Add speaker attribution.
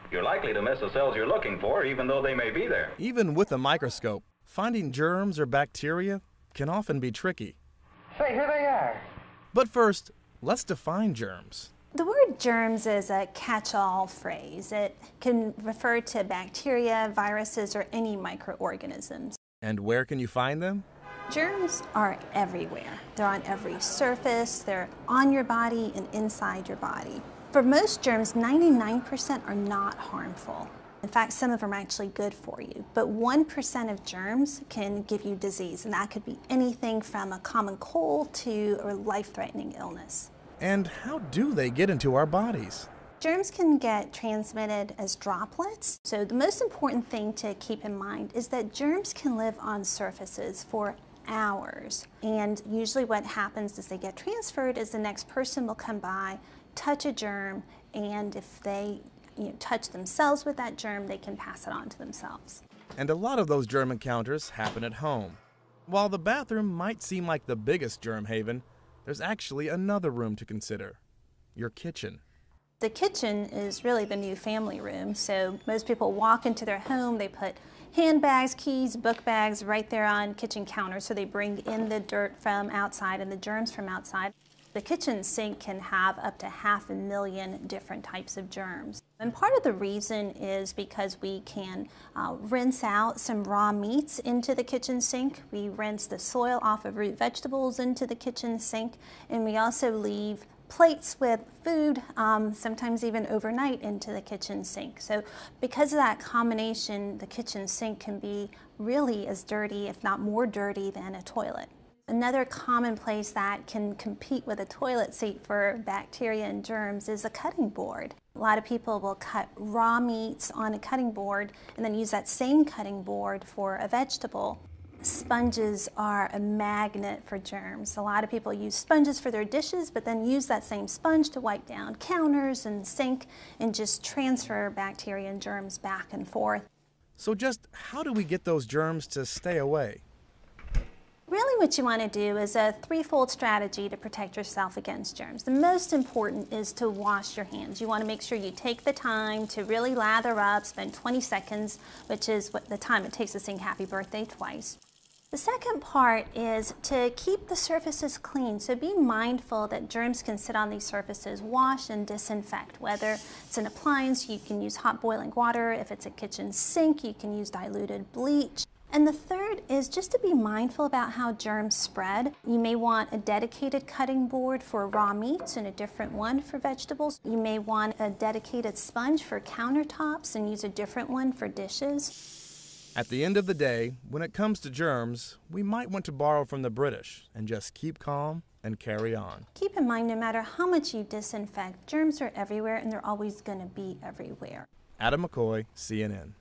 Speaker 1: You're likely to miss the cells you're looking for, even though they may be there.
Speaker 2: Even with a microscope, finding germs or bacteria can often be tricky.
Speaker 3: Say, here they are.
Speaker 2: But first, let's define germs.
Speaker 4: The word germs is a catch-all phrase. It can refer to bacteria, viruses, or any microorganisms.
Speaker 2: And where can you find them?
Speaker 4: Germs are everywhere. They're on every surface, they're on your body and inside your body. For most germs, 99% are not harmful. In fact, some of them are actually good for you. But 1% of germs can give you disease, and that could be anything from a common cold to a life-threatening illness.
Speaker 2: And how do they get into our bodies?
Speaker 4: Germs can get transmitted as droplets. So the most important thing to keep in mind is that germs can live on surfaces for hours. And usually what happens is they get transferred is the next person will come by, touch a germ, and if they touch themselves with that germ, they can pass it on to themselves.
Speaker 2: And a lot of those germ encounters happen at home. While the bathroom might seem like the biggest germ haven, there's actually another room to consider: your kitchen.
Speaker 4: The kitchen is really the new family room. So most people walk into their home, they put handbags, keys, book bags right there on kitchen counter, so they bring in the dirt from outside and the germs from outside. The kitchen sink can have up to 500,000 different types of germs. And part of the reason is because we can rinse out some raw meats into the kitchen sink. We rinse the soil off of root vegetables into the kitchen sink. And we also leave plates with food, sometimes even overnight, into the kitchen sink. So because of that combination, the kitchen sink can be really as dirty, if not more dirty, than a toilet. Another common place that can compete with a toilet seat for bacteria and germs is a cutting board. A lot of people will cut raw meats on a cutting board and then use that same cutting board for a vegetable. Sponges are a magnet for germs. A lot of people use sponges for their dishes, but then use that same sponge to wipe down counters and sink and just transfer bacteria and germs back and forth.
Speaker 2: So just how do we get those germs to stay away?
Speaker 4: Really what you want to do is a threefold strategy to protect yourself against germs. The most important is to wash your hands. You want to make sure you take the time to really lather up, spend 20 seconds, which is what the time it takes to sing happy birthday twice. The second part is to keep the surfaces clean. So be mindful that germs can sit on these surfaces. Wash and disinfect. Whether it's an appliance, you can use hot boiling water. If it's a kitchen sink, you can use diluted bleach. And the third is just to be mindful about how germs spread. You may want a dedicated cutting board for raw meats and a different one for vegetables. You may want a dedicated sponge for countertops and use a different one for dishes.
Speaker 2: At the end of the day, when it comes to germs, we might want to borrow from the British and just keep calm and carry on.
Speaker 4: Keep in mind, no matter how much you disinfect, germs are everywhere and they're always going to be everywhere.
Speaker 2: Adam McCoy, CNN.